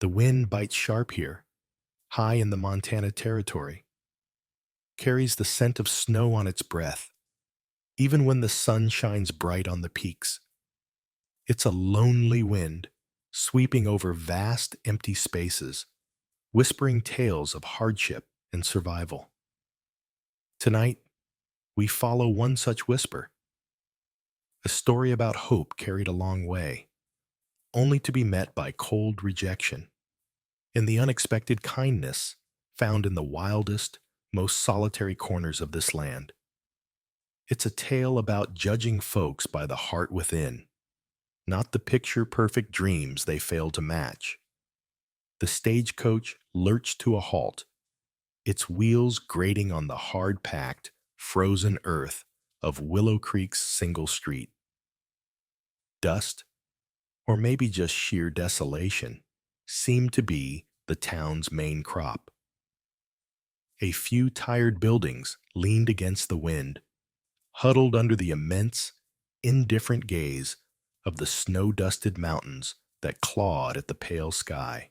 The wind bites sharp here, high in the Montana Territory, carries the scent of snow on its breath, even when the sun shines bright on the peaks. It's a lonely wind, sweeping over vast, empty spaces, whispering tales of hardship and survival. Tonight, we follow one such whisper, a story about hope carried a long way, only to be met by cold rejection and the unexpected kindness found in the wildest, most solitary corners of this land. It's a tale about judging folks by the heart within, not the picture-perfect dreams they fail to match. The stagecoach lurched to a halt, its wheels grating on the hard-packed, frozen earth of Willow Creek's single street. Dust, or maybe just sheer desolation, seemed to be the town's main crop. A few tired buildings leaned against the wind, huddled under the immense, indifferent gaze of the snow-dusted mountains that clawed at the pale sky.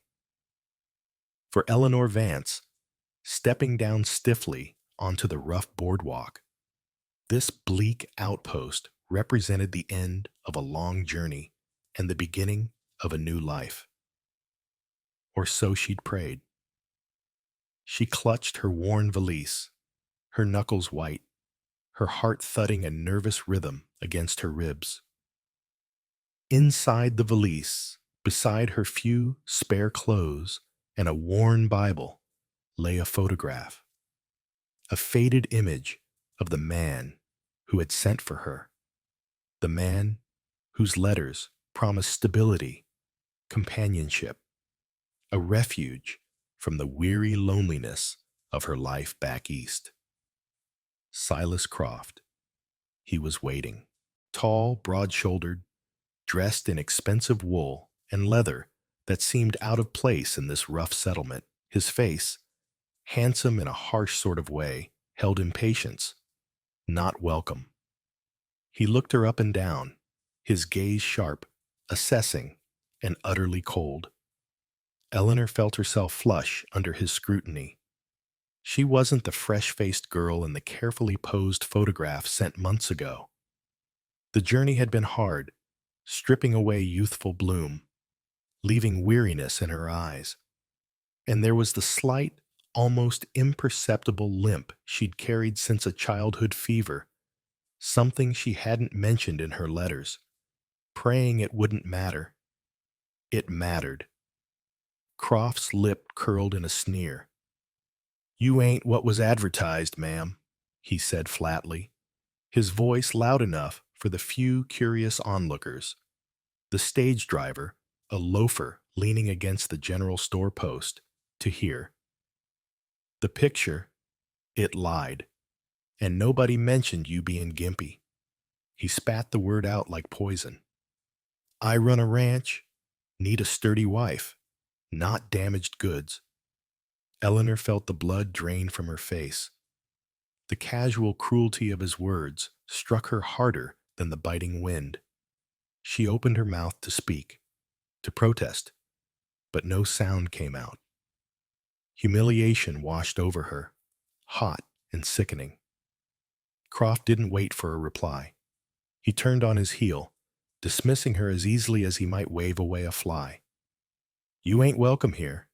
For Eleanor Vance, stepping down stiffly onto the rough boardwalk, this bleak outpost represented the end of a long journey and the beginning of a new life. Or so she'd prayed. She clutched her worn valise, her knuckles white, her heart thudding a nervous rhythm against her ribs. Inside the valise, beside her few spare clothes and a worn Bible, lay a photograph, a faded image of the man who had sent for her, the man whose letters promised stability, companionship, a refuge from the weary loneliness of her life back east. Silas Croft. He was waiting. Tall, broad-shouldered, dressed in expensive wool and leather that seemed out of place in this rough settlement. His face, handsome in a harsh sort of way, held impatience, not welcome. He looked her up and down, his gaze sharp, assessing, and utterly cold. Eleanor felt herself flush under his scrutiny. She wasn't the fresh-faced girl in the carefully posed photograph sent months ago. The journey had been hard, stripping away youthful bloom, leaving weariness in her eyes. And there was the slight, almost imperceptible limp she'd carried since a childhood fever, something she hadn't mentioned in her letters, praying it wouldn't matter. It mattered. Croft's lip curled in a sneer. "You ain't what was advertised, ma'am," he said flatly, his voice loud enough for the few curious onlookers. The stage driver, a loafer leaning against the general store post, to hear. The picture, it lied, and nobody mentioned you being gimpy. He spat the word out like poison. "I run a ranch, need a sturdy wife, not damaged goods." Eleanor felt the blood drain from her face. The casual cruelty of his words struck her harder than the biting wind. She opened her mouth to speak, to protest, but no sound came out. Humiliation washed over her, hot and sickening. Croft didn't wait for a reply. He turned on his heel, dismissing her as easily as he might wave away a fly. "You ain't welcome here.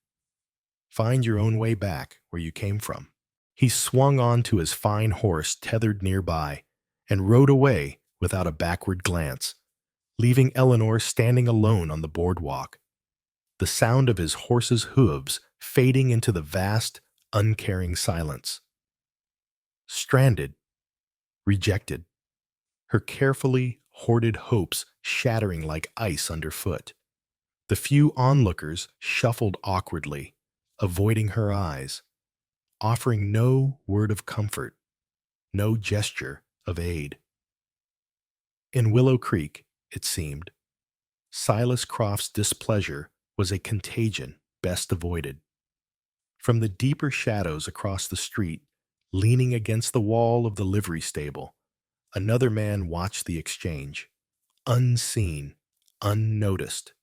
Find your own way back where you came from." He swung on to his fine horse tethered nearby and rode away without a backward glance, leaving Eleanor standing alone on the boardwalk, the sound of his horse's hooves fading into the vast, uncaring silence. Stranded, rejected, her carefully hoarded hopes shattering like ice underfoot. The few onlookers shuffled awkwardly, avoiding her eyes, offering no word of comfort, no gesture of aid. In Willow Creek, it seemed, Silas Croft's displeasure was a contagion best avoided. From the deeper shadows across the street, leaning against the wall of the livery stable, another man watched the exchange, unseen, unnoticed.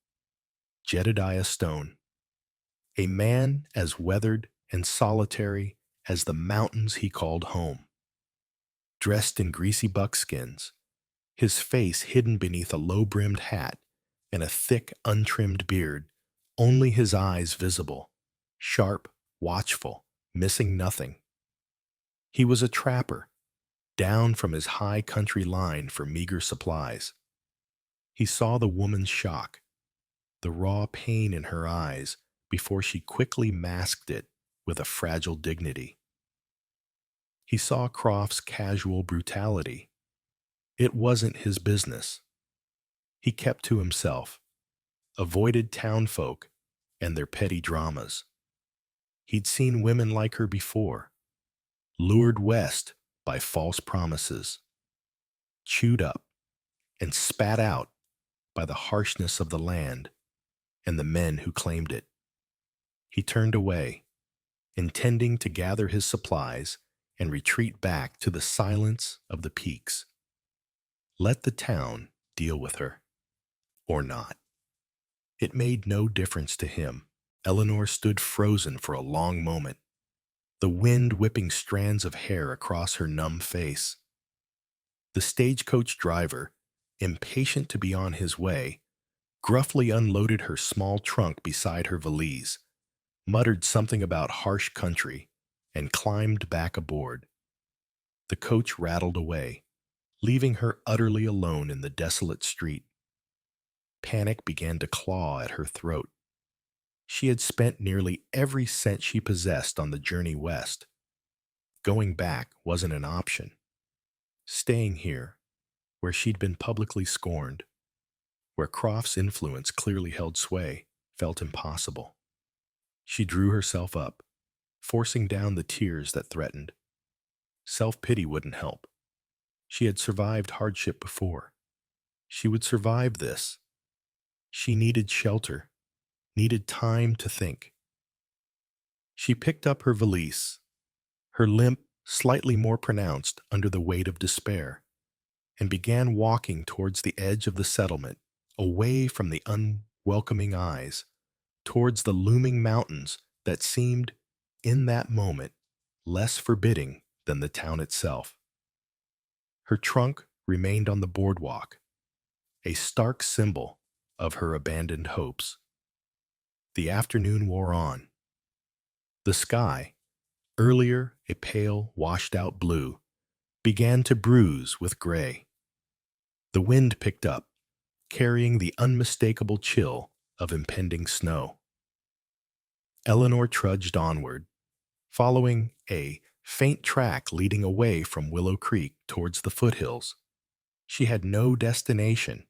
Jedediah Stone. a man as weathered and solitary as the mountains he called home. Dressed in greasy buckskins, his face hidden beneath a low-brimmed hat and a thick, untrimmed beard, only his eyes visible, sharp, watchful, missing nothing. He was a trapper, down from his high country line for meager supplies. He saw the woman's shock, the raw pain in her eyes, before she quickly masked it with a fragile dignity. He saw Croft's casual brutality. It wasn't his business. He kept to himself, avoided townfolk and their petty dramas. He'd seen women like her before, lured west by false promises, chewed up and spat out by the harshness of the land and the men who claimed it. He turned away, intending to gather his supplies and retreat back to the silence of the peaks. Let the town deal with her, or not. It made no difference to him. Eleanor stood frozen for a long moment, the wind whipping strands of hair across her numb face. The stagecoach driver, impatient to be on his way, gruffly unloaded her small trunk beside her valise, muttered something about harsh country, and climbed back aboard. The coach rattled away, leaving her utterly alone in the desolate street. Panic began to claw at her throat. She had spent nearly every cent she possessed on the journey west. Going back wasn't an option. Staying here, where she'd been publicly scorned, where Croft's influence clearly held sway, felt impossible. She drew herself up, forcing down the tears that threatened. Self-pity wouldn't help. She had survived hardship before. She would survive this. She needed shelter, needed time to think. She picked up her valise, her limp slightly more pronounced under the weight of despair, and began walking towards the edge of the settlement, away from the unwelcoming eyes, towards the looming mountains that seemed, in that moment, less forbidding than the town itself. Her trunk remained on the boardwalk, a stark symbol of her abandoned hopes. The afternoon wore on. The sky, earlier a pale, washed-out blue, began to bruise with gray. The wind picked up, carrying the unmistakable chill of impending snow. Eleanor trudged onward, following a faint track leading away from Willow Creek towards the foothills. She had no destination,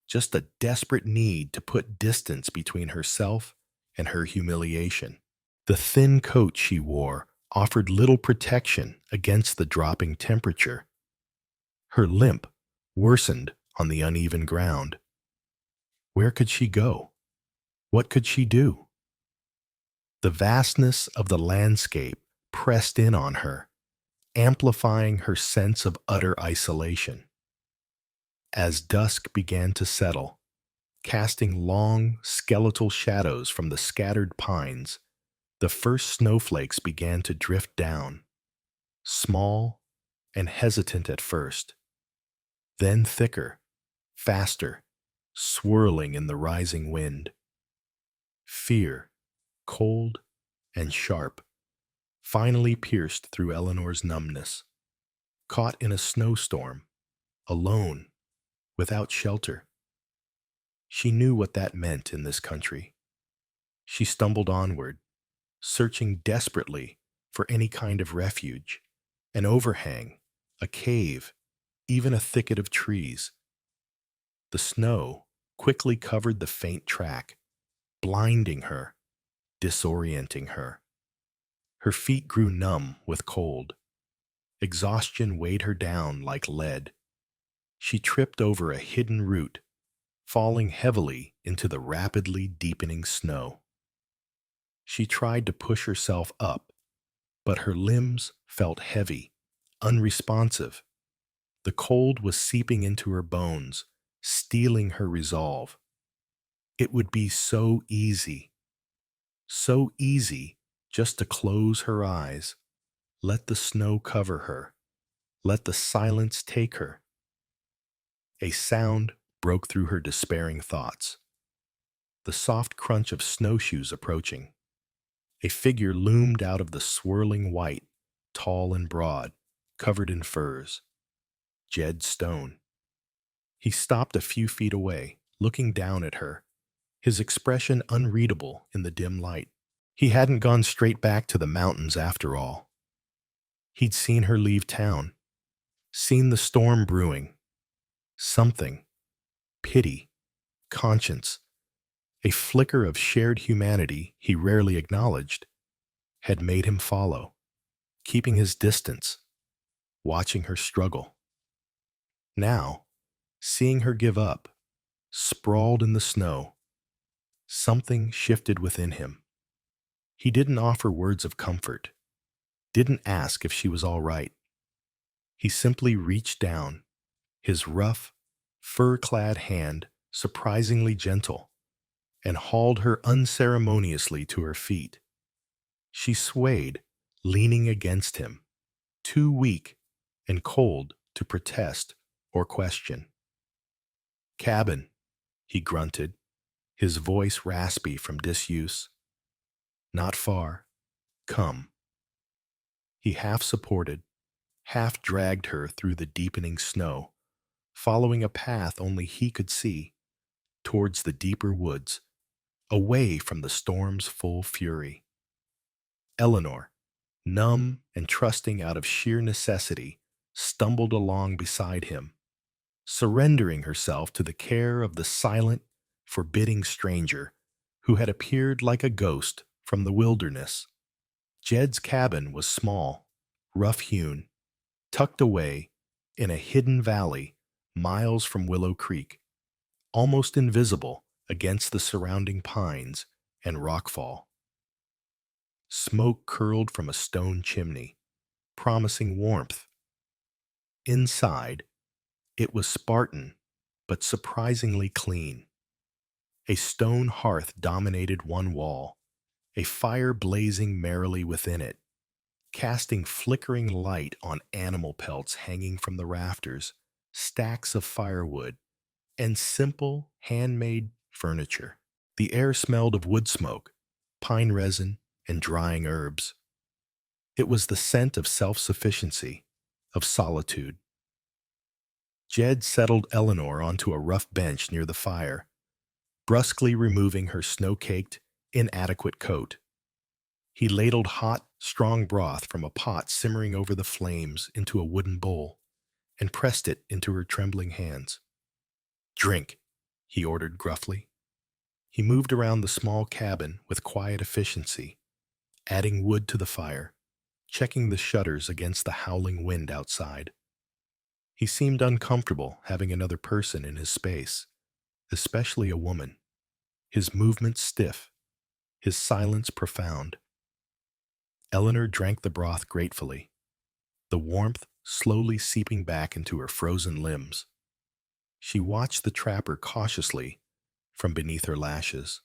just a desperate need to put distance between herself and her humiliation. The thin coat she wore offered little protection against the dropping temperature. Her limp worsened on the uneven ground. Where could she go? What could she do? The vastness of the landscape pressed in on her, amplifying her sense of utter isolation. As dusk began to settle, casting long, skeletal shadows from the scattered pines, the first snowflakes began to drift down, small and hesitant at first, then thicker, faster, swirling in the rising wind. Fear, cold and sharp, finally pierced through Eleanor's numbness. Caught in a snowstorm, alone, without shelter. She knew what that meant in this country. She stumbled onward, searching desperately for any kind of refuge, an overhang, a cave, even a thicket of trees. The snow quickly covered the faint track, blinding her, disorienting her. Her feet grew numb with cold. Exhaustion weighed her down like lead. She tripped over a hidden root, falling heavily into the rapidly deepening snow. She tried to push herself up, but her limbs felt heavy, unresponsive. The cold was seeping into her bones, stealing her resolve. It would be so easy, So easy just to close her eyes, let the snow cover her, let the silence take her. A sound broke through her despairing thoughts, the soft crunch of snowshoes approaching. A figure loomed out of the swirling white, tall and broad, covered in furs. Jed Stone. He stopped a few feet away, looking down at her, his expression unreadable in the dim light. He hadn't gone straight back to the mountains after all. He'd seen her leave town, seen the storm brewing. Something, pity, conscience, a flicker of shared humanity he rarely acknowledged, had made him follow, keeping his distance, watching her struggle. Now, seeing her give up, sprawled in the snow, something shifted within him. He didn't offer words of comfort, didn't ask if she was all right. He simply reached down, his rough, fur-clad hand surprisingly gentle, and hauled her unceremoniously to her feet. She swayed, leaning against him, too weak and cold to protest or question. "Cabin," he grunted, his voice raspy from disuse. "Not far. Come." He half supported, half dragged her through the deepening snow, following a path only he could see, towards the deeper woods, away from the storm's full fury. Eleanor, numb and trusting out of sheer necessity, stumbled along beside him, surrendering herself to the care of the silent, forbidding stranger who had appeared like a ghost from the wilderness. Jed's cabin was small, rough-hewn, tucked away in a hidden valley miles from Willow Creek, almost invisible against the surrounding pines and rockfall. Smoke curled from a stone chimney, promising warmth. Inside, it was Spartan, but surprisingly clean. A stone hearth dominated one wall, a fire blazing merrily within it, casting flickering light on animal pelts hanging from the rafters, stacks of firewood, and simple, handmade furniture. The air smelled of wood smoke, pine resin, and drying herbs. It was the scent of self-sufficiency, of solitude. Jed settled Eleanor onto a rough bench near the fire, brusquely removing her snow-caked, inadequate coat. He ladled hot, strong broth from a pot simmering over the flames into a wooden bowl and pressed it into her trembling hands. "Drink," he ordered gruffly. He moved around the small cabin with quiet efficiency, adding wood to the fire, checking the shutters against the howling wind outside. He seemed uncomfortable having another person in his space, especially a woman, his movements stiff, his silence profound. Eleanor drank the broth gratefully, the warmth slowly seeping back into her frozen limbs. She watched the trapper cautiously from beneath her lashes.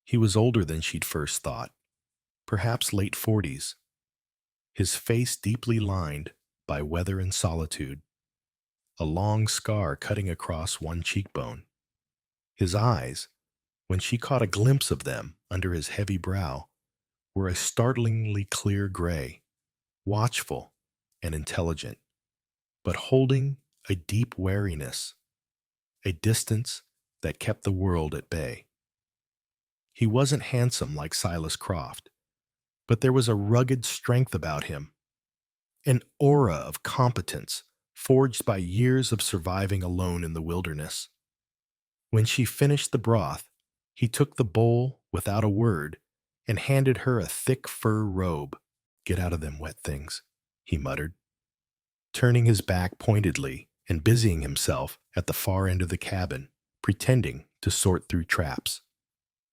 He was older than she'd first thought, perhaps late 40s, his face deeply lined by weather and solitude, a long scar cutting across one cheekbone. His eyes, when she caught a glimpse of them under his heavy brow, were a startlingly clear gray, watchful and intelligent, but holding a deep wariness, a distance that kept the world at bay. He wasn't handsome like Silas Croft, but there was a rugged strength about him, an aura of competence forged by years of surviving alone in the wilderness. When she finished the broth, he took the bowl without a word and handed her a thick fur robe. "Get out of them wet things," he muttered, turning his back pointedly and busying himself at the far end of the cabin, pretending to sort through traps.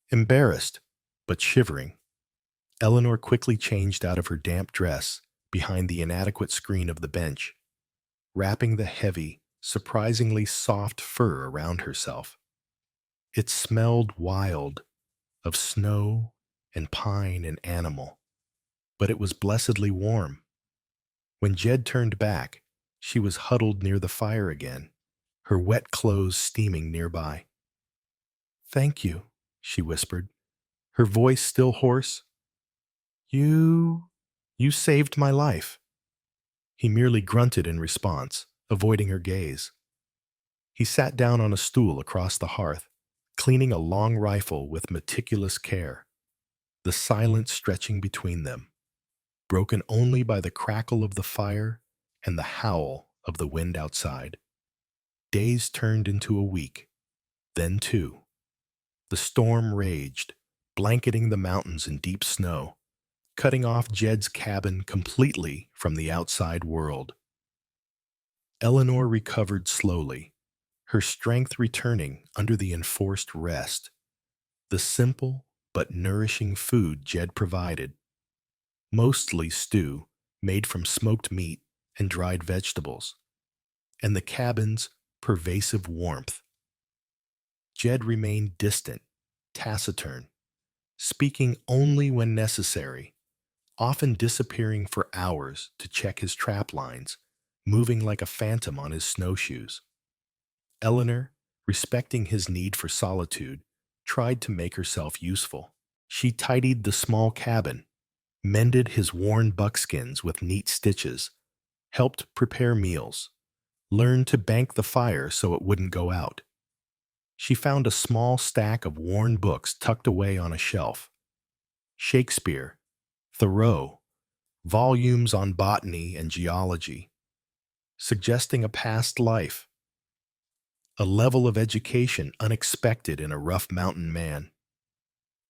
Embarrassed, but shivering, Eleanor quickly changed out of her damp dress behind the inadequate screen of the bench, wrapping the heavy, surprisingly soft fur around herself. It smelled wild, of snow and pine and animal, but it was blessedly warm. When Jed turned back, she was huddled near the fire again, her wet clothes steaming nearby. "Thank you," she whispered, her voice still hoarse. You... you saved my life." He merely grunted in response, avoiding her gaze. He sat down on a stool across the hearth, cleaning a long rifle with meticulous care, the silence stretching between them, broken only by the crackle of the fire and the howl of the wind outside. Days turned into a week, then two. The storm raged, blanketing the mountains in deep snow, cutting off Jed's cabin completely from the outside world. Eleanor recovered slowly, her strength returning under the enforced rest. The simple but nourishing food Jed provided, mostly stew made from smoked meat and dried vegetables, and the cabin's pervasive warmth. Jed remained distant, taciturn, speaking only when necessary, often disappearing for hours to check his trap lines, moving like a phantom on his snowshoes. Eleanor, respecting his need for solitude, tried to make herself useful. She tidied the small cabin, mended his worn buckskins with neat stitches, helped prepare meals, learned to bank the fire so it wouldn't go out. She found a small stack of worn books tucked away on a shelf. Shakespeare, Thoreau, volumes on botany and geology, suggesting a past life, a level of education unexpected in a rough mountain man.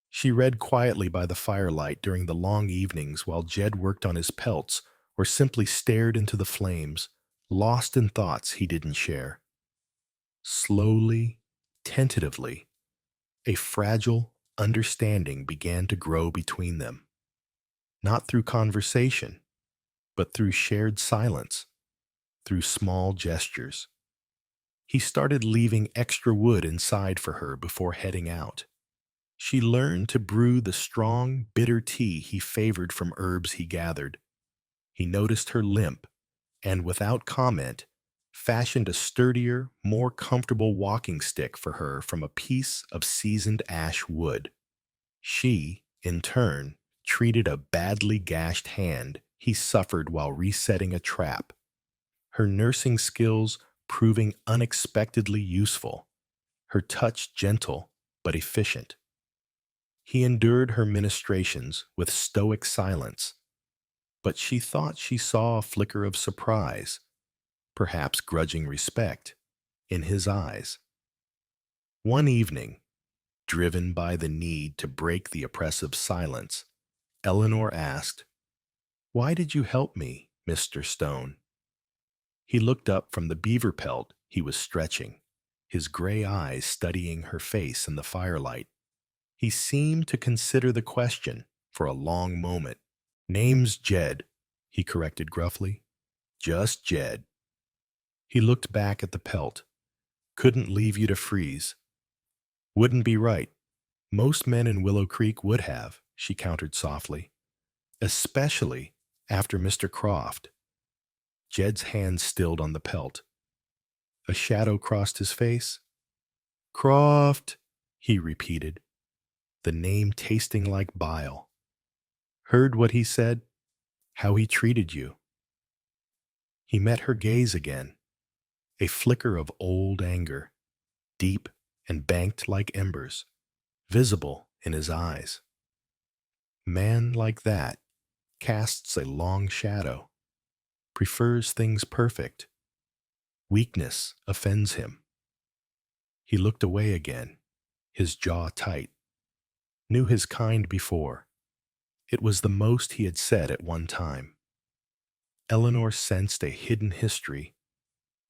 She read quietly by the firelight during the long evenings while Jed worked on his pelts or simply stared into the flames, lost in thoughts he didn't share. Slowly, tentatively, a fragile understanding began to grow between them, not through conversation, but through shared silence, through small gestures. He started leaving extra wood inside for her before heading out. She learned to brew the strong, bitter tea he favored from herbs he gathered. He noticed her limp and, without comment, fashioned a sturdier, more comfortable walking stick for her from a piece of seasoned ash wood. She, in turn, treated a badly gashed hand he suffered while resetting a trap, her nursing skills proving unexpectedly useful, her touch gentle but efficient. He endured her ministrations with stoic silence, but she thought she saw a flicker of surprise, perhaps grudging respect, in his eyes. One evening, driven by the need to break the oppressive silence, Eleanor asked, "Why did you help me, Mr. Stone?" He looked up from the beaver pelt he was stretching, his gray eyes studying her face in the firelight. He seemed to consider the question for a long moment. "Name's Jed," he corrected gruffly. "Just Jed." He looked back at the pelt. "Couldn't leave you to freeze." "Wouldn't be right. Most men in Willow Creek would have," she countered softly. "Especially after Mr. Croft." Jed's hand stilled on the pelt. A shadow crossed his face. "Croft," he repeated, the name tasting like bile. "Heard what he said? How he treated you?" He met her gaze again, a flicker of old anger, deep and banked like embers, visible in his eyes. Man like that casts a long shadow, prefers things perfect. Weakness offends him. He looked away again, his jaw tight. Knew his kind before. It was the most he had said at one time. Eleanor sensed a hidden history,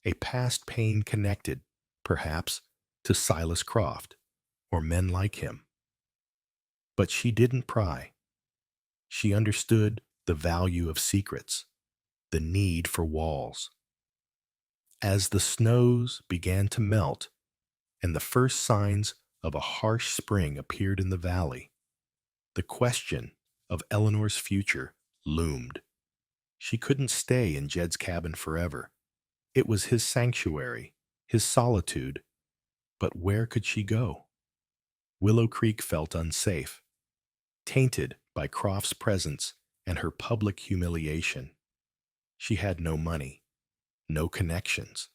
a past pain connected, perhaps, to Silas Croft or men like him. But she didn't pry. She understood the value of secrets, the need for walls. As the snows began to melt and the first signs of a harsh spring appeared in the valley, The question of Eleanor's future loomed. She couldn't stay in Jed's cabin forever. It was his sanctuary, his solitude. But where could she go? Willow Creek felt unsafe, tainted by Croft's presence and her public humiliation. She had no money, no connections.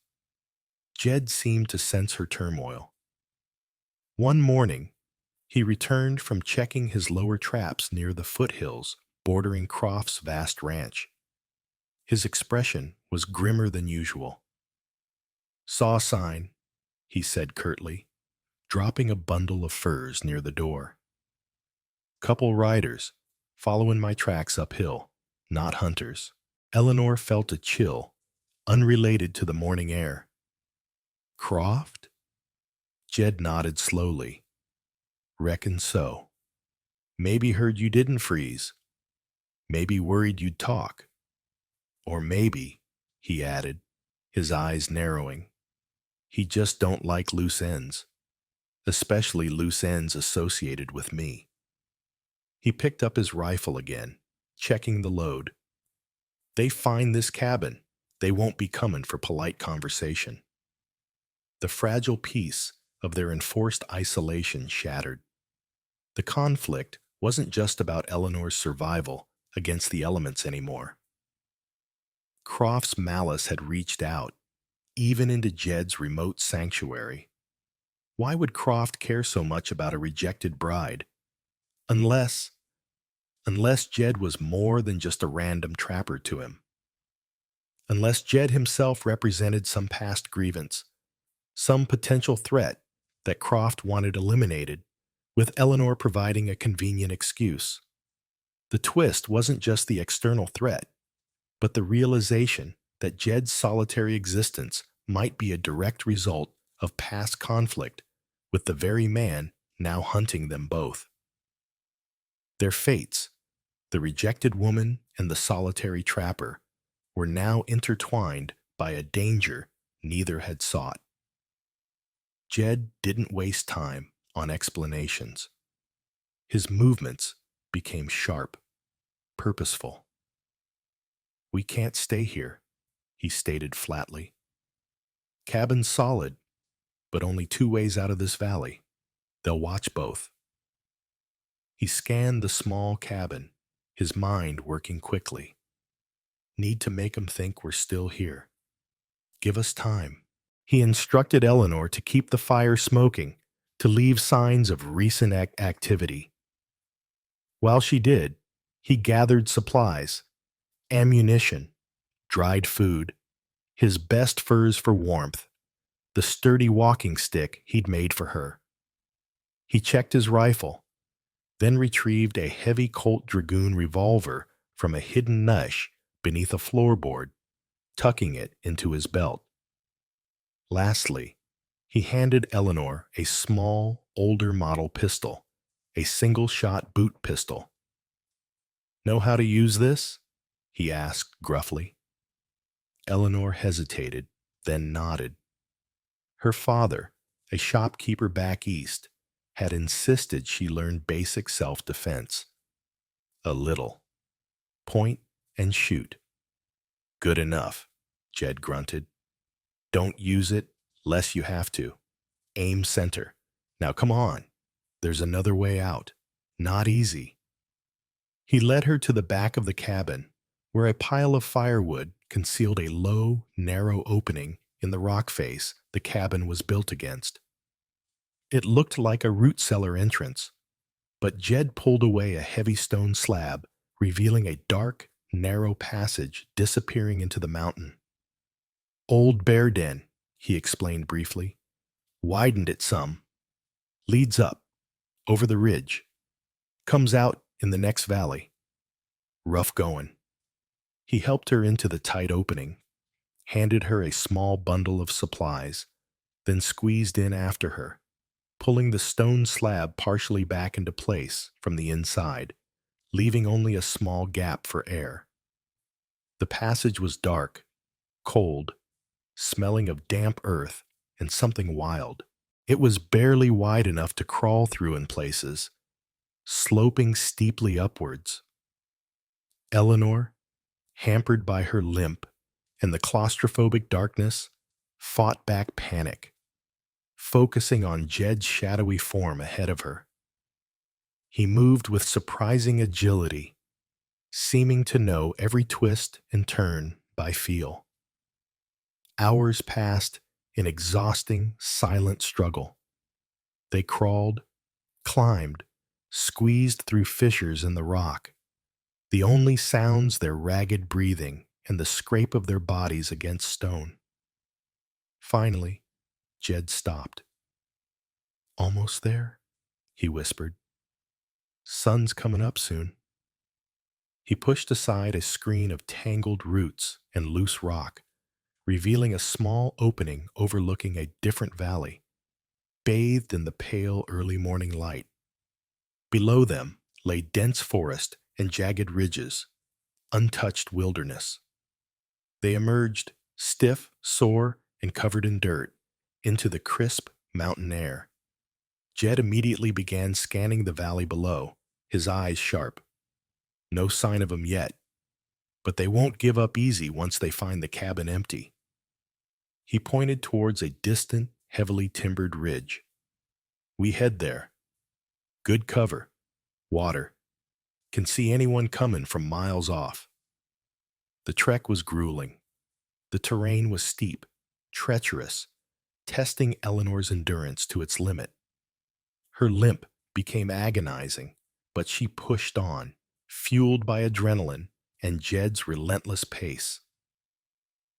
Jed seemed to sense her turmoil. One morning, he returned from checking his lower traps near the foothills bordering Croft's vast ranch. His expression was grimmer than usual. "Saw a sign," he said curtly, dropping a bundle of furs near the door. "Couple riders, following my tracks uphill, not hunters." Eleanor felt a chill, unrelated to the morning air. "Croft?" Jed nodded slowly. "Reckon so. Maybe heard you didn't freeze. Maybe worried you'd talk. Or maybe," he added, his eyes narrowing, "he just don't like loose ends, especially loose ends associated with me." He picked up his rifle again, checking the load. "They find this cabin, they won't be coming for polite conversation." The fragile peace of their enforced isolation shattered. The conflict wasn't just about Eleanor's survival against the elements anymore. Croft's malice had reached out, even into Jed's remote sanctuary. Why would Croft care so much about a rejected bride? Unless Jed was more than just a random trapper to him. Unless Jed himself represented some past grievance, some potential threat that Croft wanted eliminated, with Eleanor providing a convenient excuse. The twist wasn't just the external threat, but the realization that Jed's solitary existence might be a direct result of past conflict with the very man now hunting them both. Their fates, the rejected woman and the solitary trapper, were now intertwined by a danger neither had sought. Jed didn't waste time on explanations. His movements became sharp, purposeful. "We can't stay here," he stated flatly. "Cabin's solid, but only 2 ways out of this valley. They'll watch both." He scanned the small cabin, his mind working quickly. "Need to make 'em think we're still here. Give us time." He instructed Eleanor to keep the fire smoking, to leave signs of recent activity. While she did, he gathered supplies, ammunition, dried food, his best furs for warmth, the sturdy walking stick he'd made for her. He checked his rifle, then retrieved a heavy Colt Dragoon revolver from a hidden niche beneath a floorboard, tucking it into his belt. Lastly, he handed Eleanor a small, older model pistol, a single-shot boot pistol. "Know how to use this?" he asked gruffly. Eleanor hesitated, then nodded. Her father, a shopkeeper back east, had insisted she learn basic self-defense. A little. Point and shoot. "Good enough," Jed grunted. "Don't use it lest you have to. Aim center. Now come on. There's another way out. Not easy." He led her to the back of the cabin, where a pile of firewood concealed a low, narrow opening in the rock face the cabin was built against. It looked like a root cellar entrance, but Jed pulled away a heavy stone slab, revealing a dark, narrow passage disappearing into the mountain. "Old bear den," he explained briefly. "Widened it some. Leads up, over the ridge. Comes out in the next valley. Rough going." He helped her into the tight opening, handed her a small bundle of supplies, then squeezed in after her, pulling the stone slab partially back into place from the inside, leaving only a small gap for air. The passage was dark, cold, smelling of damp earth and something wild. It was barely wide enough to crawl through in places, sloping steeply upwards. Eleanor, hampered by her limp and the claustrophobic darkness, fought back panic, focusing on Jed's shadowy form ahead of her. He moved with surprising agility, seeming to know every twist and turn by feel. Hours passed in exhausting, silent struggle. They crawled, climbed, squeezed through fissures in the rock, the only sounds their ragged breathing and the scrape of their bodies against stone. Finally, Jed stopped. "Almost there?" he whispered. "Sun's coming up soon." He pushed aside a screen of tangled roots and loose rock, revealing a small opening overlooking a different valley, bathed in the pale early morning light. Below them lay dense forest and jagged ridges, untouched wilderness. They emerged, stiff, sore, and covered in dirt, into the crisp mountain air. Jed immediately began scanning the valley below, his eyes sharp. No sign of him yet, but they won't give up easy once they find the cabin empty. He pointed towards a distant, heavily timbered ridge. "We head there. Good cover. Water. Can see anyone coming from miles off." The trek was grueling. The terrain was steep, treacherous, testing Eleanor's endurance to its limit. Her limp became agonizing, but she pushed on, fueled by adrenaline and Jed's relentless pace.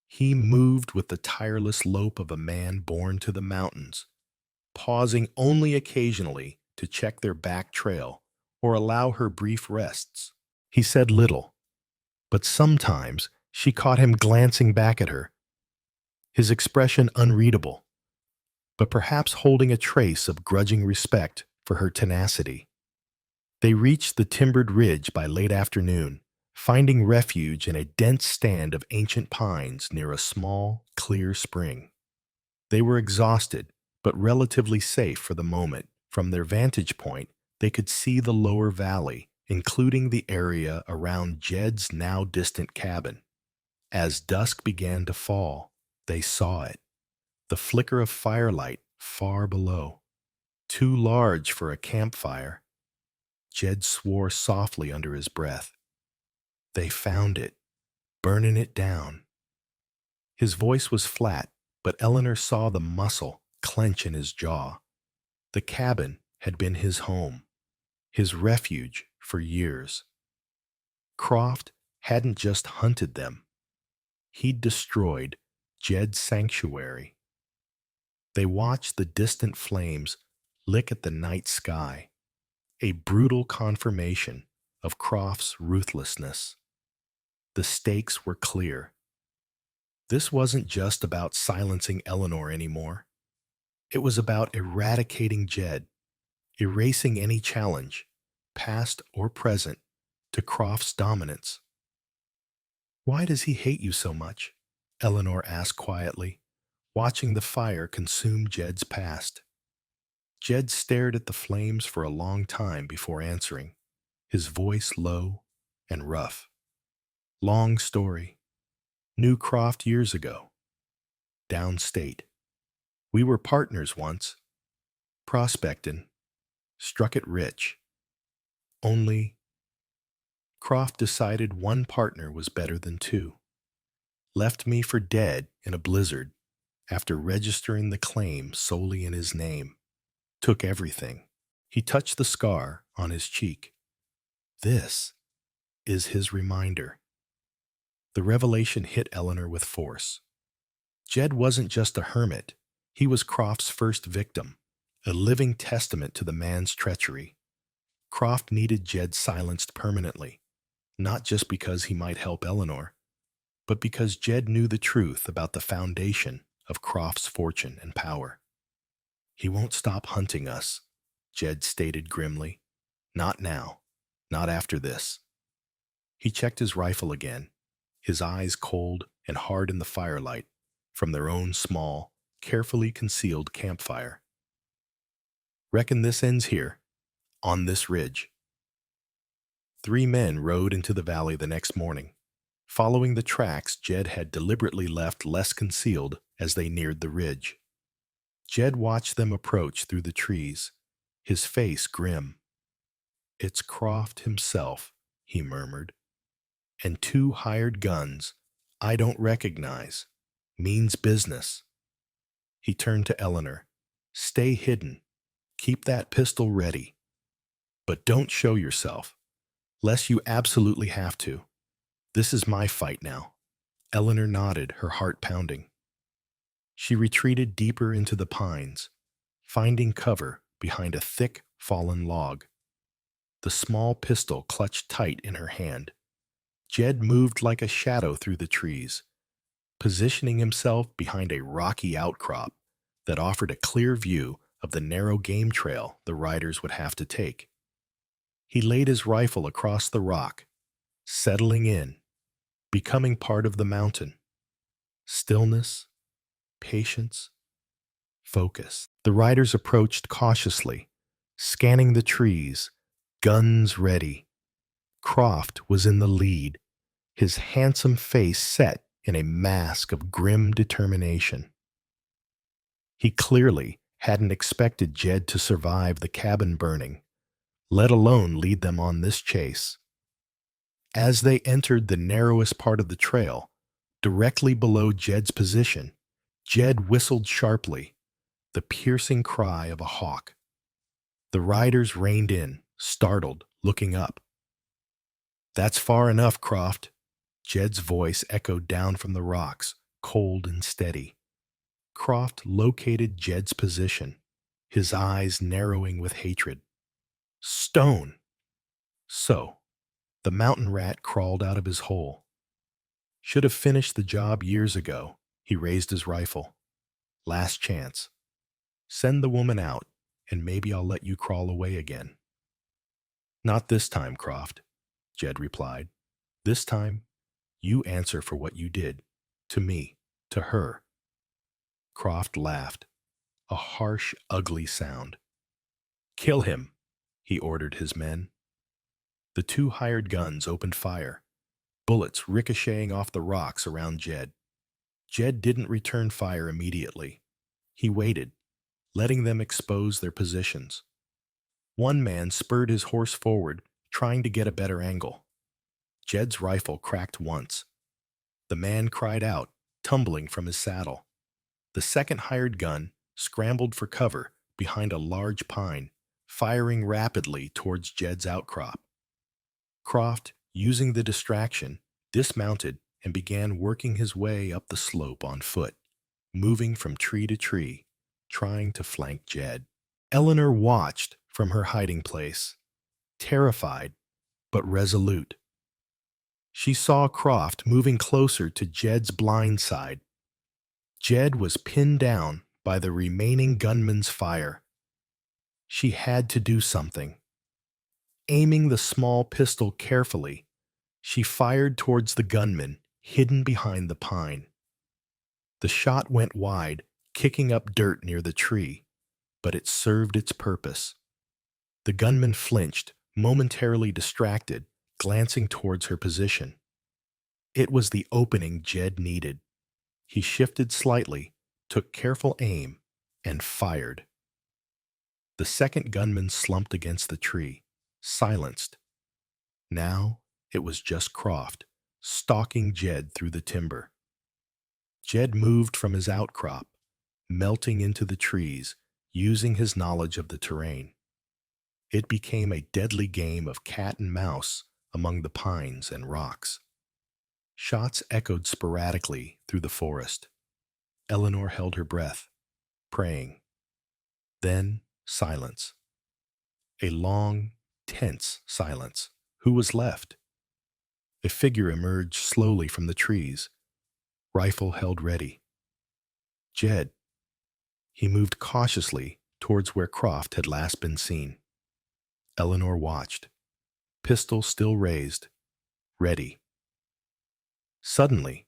He moved with the tireless lope of a man born to the mountains, pausing only occasionally to check their back trail or allow her brief rests. He said little, but sometimes she caught him glancing back at her, his expression unreadable, but perhaps holding a trace of grudging respect for her tenacity. They reached the timbered ridge by late afternoon, finding refuge in a dense stand of ancient pines near a small, clear spring. They were exhausted, but relatively safe for the moment. From their vantage point, they could see the lower valley, including the area around Jed's now distant cabin. As dusk began to fall, they saw it, the flicker of firelight far below. Too large for a campfire. Jed swore softly under his breath. They found it, burning it down. His voice was flat, but Eleanor saw the muscle clench in his jaw. The cabin had been his home, his refuge for years. Croft hadn't just hunted them. He'd destroyed Jed's sanctuary. They watched the distant flames lick at the night sky, a brutal confirmation of Croft's ruthlessness. The stakes were clear. This wasn't just about silencing Eleanor anymore. It was about eradicating Jed, erasing any challenge, past or present, to Croft's dominance. "Why does he hate you so much?" Eleanor asked quietly, watching the fire consume Jed's past. Jed stared at the flames for a long time before answering, his voice low and rough. "Long story. Knew Croft years ago. Downstate. We were partners once. Prospectin'. Struck it rich. Only Croft decided one partner was better than two. Left me for dead in a blizzard after registering the claim solely in his name. Took everything." He touched the scar on his cheek. This is his reminder. The revelation hit Eleanor with force. Jed wasn't just a hermit. He was Croft's first victim, a living testament to the man's treachery. Croft needed Jed silenced permanently, not just because he might help Eleanor, but because Jed knew the truth about the foundation of Croft's fortune and power. "He won't stop hunting us," Jed stated grimly. "Not now. Not after this." He checked his rifle again, his eyes cold and hard in the firelight from their own small, carefully concealed campfire. "Reckon this ends here, on this ridge." 3 men rode into the valley the next morning, following the tracks Jed had deliberately left less concealed as they neared the ridge. Jed watched them approach through the trees, his face grim. "It's Croft himself," he murmured, "and 2 hired guns I don't recognize. Means business." He turned to Eleanor. "Stay hidden. Keep that pistol ready. But don't show yourself, lest you absolutely have to. This is my fight now." Eleanor nodded, her heart pounding. She retreated deeper into the pines, finding cover behind a thick, fallen log. The small pistol clutched tight in her hand. Jed moved like a shadow through the trees, positioning himself behind a rocky outcrop that offered a clear view of the narrow game trail the riders would have to take. He laid his rifle across the rock, settling in, becoming part of the mountain. Stillness, patience, focus. The riders approached cautiously, scanning the trees, guns ready. Croft was in the lead, his handsome face set in a mask of grim determination. He clearly hadn't expected Jed to survive the cabin burning, let alone lead them on this chase. As they entered the narrowest part of the trail, directly below Jed's position, Jed whistled sharply, the piercing cry of a hawk. The riders reined in, startled, looking up. "That's far enough, Croft." Jed's voice echoed down from the rocks, cold and steady. Croft located Jed's position, his eyes narrowing with hatred. "Stone!" So, the mountain rat crawled out of his hole. "Should have finished the job years ago." He raised his rifle. "Last chance. Send the woman out, and maybe I'll let you crawl away again." "Not this time, Croft," Jed replied. "This time, you answer for what you did. To me, to her." Croft laughed, a harsh, ugly sound. "Kill him," he ordered his men. The 2 hired guns opened fire, bullets ricocheting off the rocks around Jed. Jed didn't return fire immediately. He waited, letting them expose their positions. One man spurred his horse forward, trying to get a better angle. Jed's rifle cracked once. The man cried out, tumbling from his saddle. The second hired gun scrambled for cover behind a large pine, firing rapidly towards Jed's outcrop. Croft, using the distraction, dismounted and began working his way up the slope on foot, moving from tree to tree, trying to flank Jed. Eleanor watched from her hiding place, terrified but resolute. She saw Croft moving closer to Jed's blind side. Jed was pinned down by the remaining gunman's fire. She had to do something. Aiming the small pistol carefully, she fired towards the gunman hidden behind the pine. The shot went wide, kicking up dirt near the tree, but it served its purpose. The gunman flinched, momentarily distracted, glancing towards her position. It was the opening Jed needed. He shifted slightly, took careful aim, and fired. The second gunman slumped against the tree, silenced. Now it was just Croft, stalking Jed through the timber. Jed moved from his outcrop, melting into the trees, using his knowledge of the terrain. It became a deadly game of cat and mouse among the pines and rocks. Shots echoed sporadically through the forest. Eleanor held her breath, praying. Then silence. A long, tense silence. Who was left? A figure emerged slowly from the trees, rifle held ready. Jed. He moved cautiously towards where Croft had last been seen. Eleanor watched, pistol still raised, ready. Suddenly,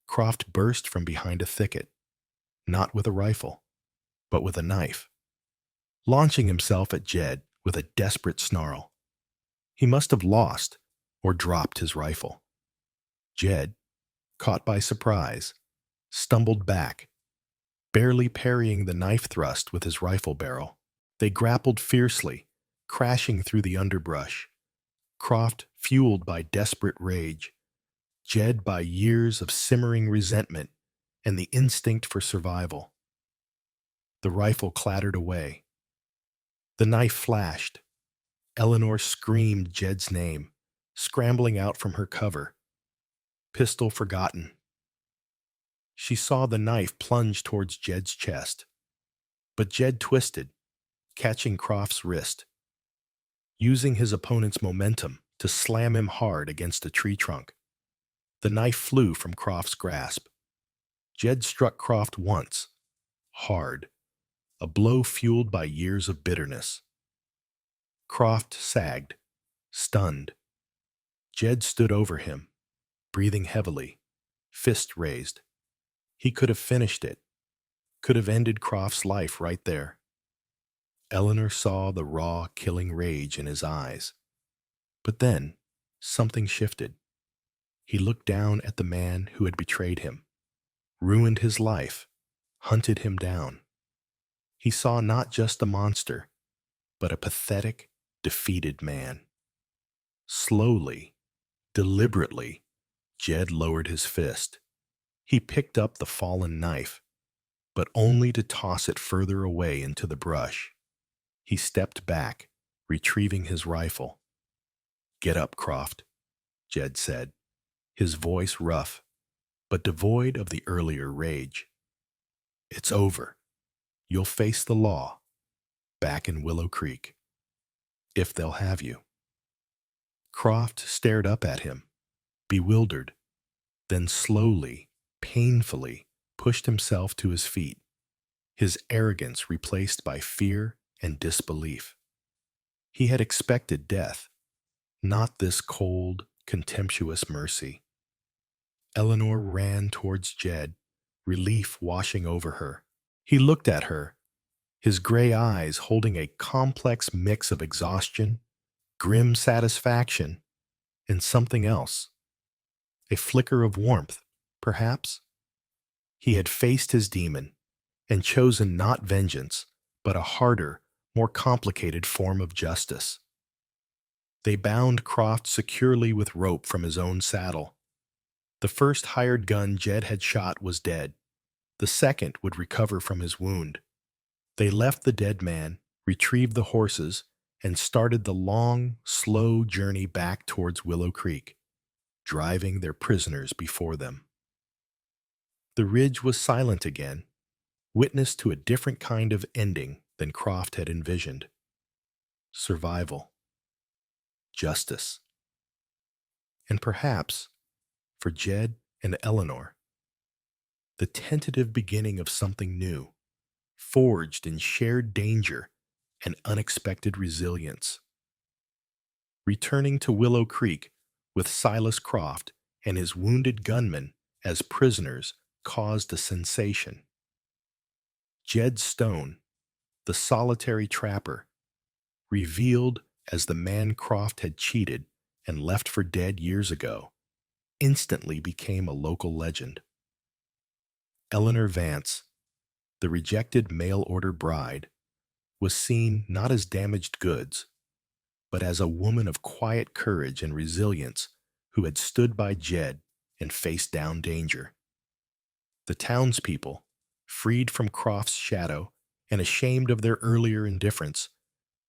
Croft burst from behind a thicket, not with a rifle, but with a knife, launching himself at Jed with a desperate snarl. He must have lost or dropped his rifle. Jed, caught by surprise, stumbled back, barely parrying the knife thrust with his rifle barrel. They grappled fiercely, crashing through the underbrush. Croft fueled by desperate rage, Jed by years of simmering resentment and the instinct for survival. The rifle clattered away. The knife flashed. Eleanor screamed Jed's name, scrambling out from her cover. Pistol forgotten. She saw the knife plunge towards Jed's chest, but Jed twisted, catching Croft's wrist, using his opponent's momentum to slam him hard against a tree trunk. The knife flew from Croft's grasp. Jed struck Croft once, hard, a blow fueled by years of bitterness. Croft sagged, stunned. Jed stood over him, breathing heavily, fist raised. He could have finished it, could have ended Croft's life right there. Eleanor saw the raw, killing rage in his eyes. But then, something shifted. He looked down at the man who had betrayed him, ruined his life, hunted him down. He saw not just a monster, but a pathetic, defeated man. Slowly, deliberately, Jed lowered his fist. He picked up the fallen knife, but only to toss it further away into the brush. He stepped back, retrieving his rifle. "Get up, Croft," Jed said, his voice rough, but devoid of the earlier rage. "It's over. You'll face the law, back in Willow Creek, if they'll have you." Croft stared up at him, bewildered, then slowly, painfully pushed himself to his feet, his arrogance replaced by fear and disbelief. He had expected death, not this cold, contemptuous mercy. Eleanor ran towards Jed, relief washing over her. He looked at her, his gray eyes holding a complex mix of exhaustion, grim satisfaction, and something else. A flicker of warmth, perhaps? He had faced his demon and chosen not vengeance, but a harder, more complicated form of justice. They bound Croft securely with rope from his own saddle. The first hired gun Jed had shot was dead. The second would recover from his wound. They left the dead man, retrieved the horses, and started the long, slow journey back towards Willow Creek, driving their prisoners before them. The ridge was silent again, witness to a different kind of ending than Croft had envisioned. Survival. Justice. And perhaps, for Jed and Eleanor, the tentative beginning of something new, forged in shared danger and unexpected resilience. Returning to Willow Creek with Silas Croft and his wounded gunmen as prisoners caused a sensation. Jed Stone, the solitary trapper, revealed as the man Croft had cheated and left for dead years ago, instantly became a local legend. Eleanor Vance, the rejected mail-order bride, was seen not as damaged goods, but as a woman of quiet courage and resilience who had stood by Jed and faced down danger. The townspeople, freed from Croft's shadow and ashamed of their earlier indifference,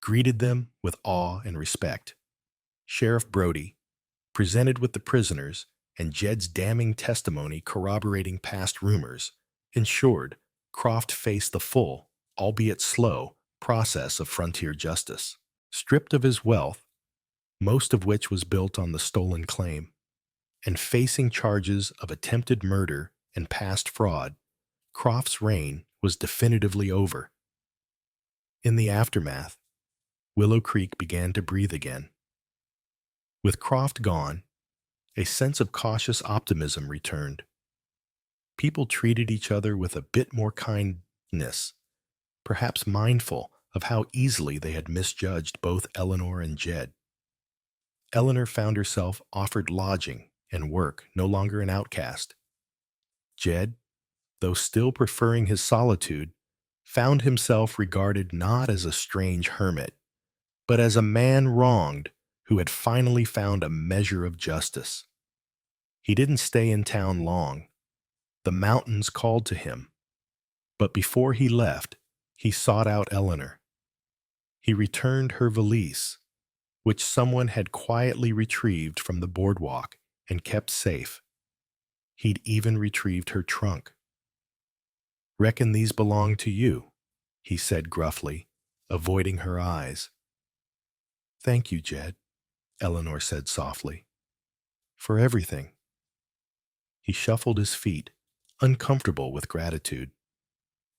greeted them with awe and respect. Sheriff Brody, presented with the prisoners and Jed's damning testimony corroborating past rumors, ensured Croft faced the full, albeit slow, process of frontier justice. Stripped of his wealth, most of which was built on the stolen claim, and facing charges of attempted murder and past fraud, Croft's reign was definitively over. In the aftermath, Willow Creek began to breathe again. With Croft gone, a sense of cautious optimism returned. People treated each other with a bit more kindness, perhaps mindful of how easily they had misjudged both Eleanor and Jed. Eleanor found herself offered lodging and work, no longer an outcast. Jed, though still preferring his solitude, found himself regarded not as a strange hermit, but as a man wronged who had finally found a measure of justice. He didn't stay in town long. The mountains called to him, but before he left, he sought out Eleanor. He returned her valise, which someone had quietly retrieved from the boardwalk and kept safe. He'd even retrieved her trunk. "Reckon these belong to you," he said gruffly, avoiding her eyes. "Thank you, Jed," Eleanor said softly, "for everything." He shuffled his feet, uncomfortable with gratitude.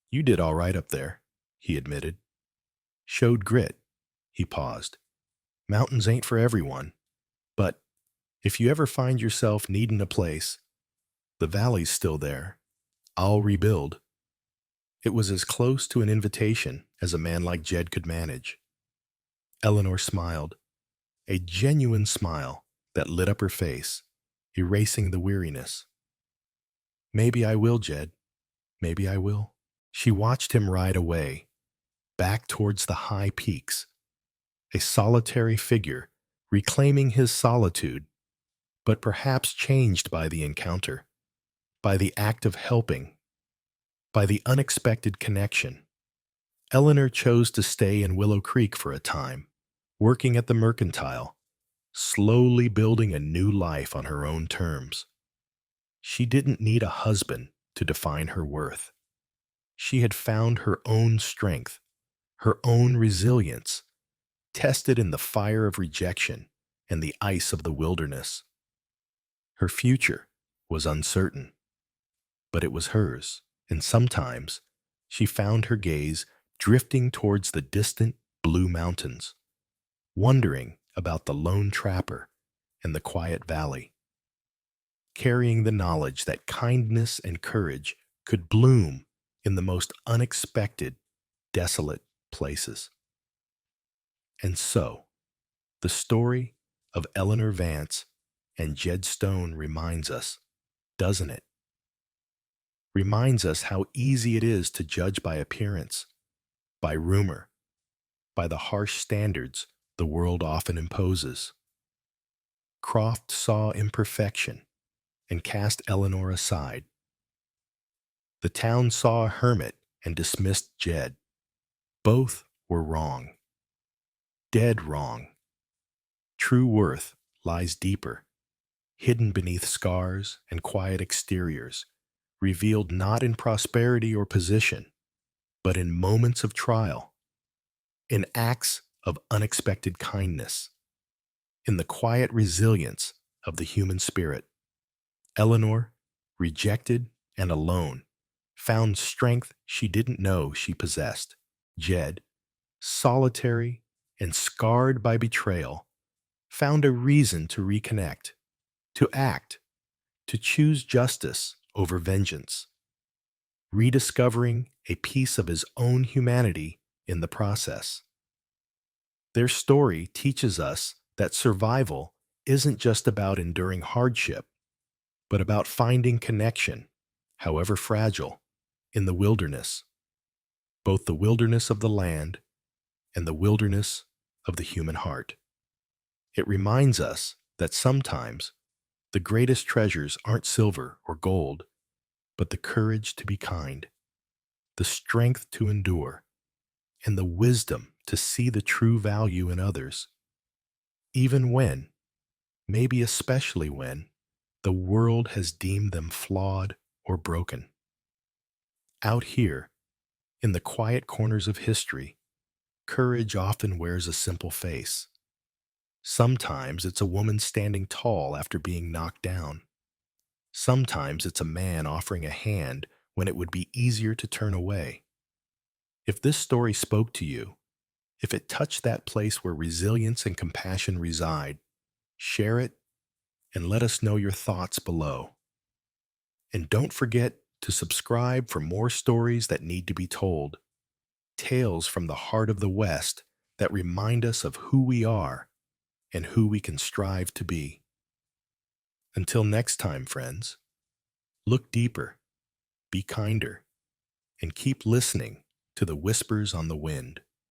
"You did all right up there," he admitted. "Showed grit." He paused. "Mountains ain't for everyone, but if you ever find yourself needin' a place, the valley's still there. I'll rebuild." It was as close to an invitation as a man like Jed could manage. Eleanor smiled, a genuine smile that lit up her face, erasing the weariness. "Maybe I will, Jed. Maybe I will." She watched him ride away, back towards the high peaks, a solitary figure, reclaiming his solitude, but perhaps changed by the encounter, by the act of helping, by the unexpected connection. Eleanor chose to stay in Willow Creek for a time, working at the mercantile, slowly building a new life on her own terms. She didn't need a husband to define her worth. She had found her own strength, her own resilience, tested in the fire of rejection and the ice of the wilderness. Her future was uncertain, but it was hers, and sometimes she found her gaze drifting towards the distant blue mountains, wondering about the lone trapper and the quiet valley, carrying the knowledge that kindness and courage could bloom in the most unexpected, desolate places. And so, the story of Eleanor Vance and Jed Stone reminds us, doesn't it? Reminds us how easy it is to judge by appearance, by rumor, by the harsh standards the world often imposes. Croft saw imperfection and cast Eleanor aside. The town saw a hermit and dismissed Jed. Both were wrong. Dead wrong. True worth lies deeper, hidden beneath scars and quiet exteriors, revealed not in prosperity or position, but in moments of trial, in acts of unexpected kindness, in the quiet resilience of the human spirit. Eleanor, rejected and alone, found strength she didn't know she possessed. Jed, solitary and scarred by betrayal, found a reason to reconnect, to act, to choose justice over vengeance, rediscovering a piece of his own humanity in the process. Their story teaches us that survival isn't just about enduring hardship, but about finding connection, however fragile, in the wilderness, both the wilderness of the land and the wilderness of the human heart. It reminds us that sometimes the greatest treasures aren't silver or gold, but the courage to be kind, the strength to endure, and the wisdom to see the true value in others, even when, maybe especially when, the world has deemed them flawed or broken. Out here, in the quiet corners of history, courage often wears a simple face. Sometimes it's a woman standing tall after being knocked down. Sometimes it's a man offering a hand when it would be easier to turn away. If this story spoke to you, if it touched that place where resilience and compassion reside, share it and let us know your thoughts below. And don't forget to subscribe for more stories that need to be told, tales from the heart of the West that remind us of who we are and who we can strive to be. Until next time, friends, look deeper, be kinder, and keep listening to the whispers on the wind.